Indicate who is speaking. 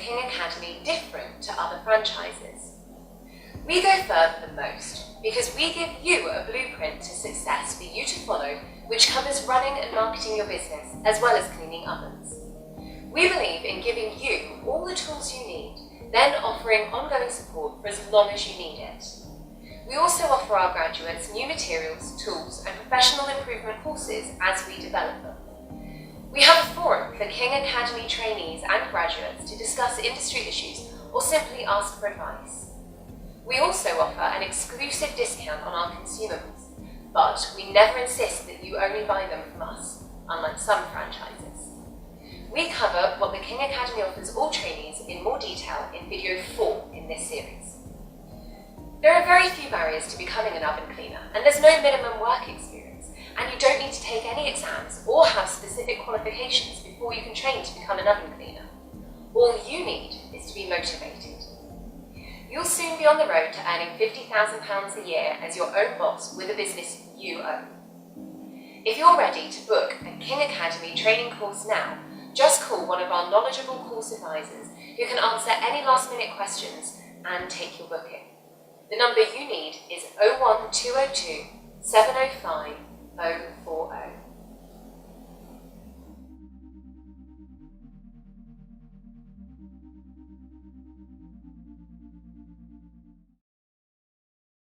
Speaker 1: King Academy different to other franchises? We go further than most because we give you a blueprint to success for you to follow, which covers running and marketing your business as well as cleaning ovens. We believe in giving you all the tools you need, then offering ongoing support for as long as you need it. We also offer our graduates new materials, tools, and professional improvement courses as we develop them. We have a forum for King Academy trainees and graduates to discuss industry issues or simply ask for advice. We also offer an exclusive discount on our consumables, but we never insist that you only buy them from us, unlike some franchises. We cover what the King Academy offers all trainees in more detail in video 4 in this series. There are very few barriers to becoming an oven cleaner, and there's no minimum work experience, and you don't need to take any exams or have specific qualifications before you can train to become an oven cleaner. All you need is to be motivated. You'll soon be on the road to earning £50,000 a year as your own boss with a business you own. If you're ready to book a King Academy training course now, just call one of our knowledgeable course advisors who can answer any last-minute questions and take your booking. The number you need is 01202 705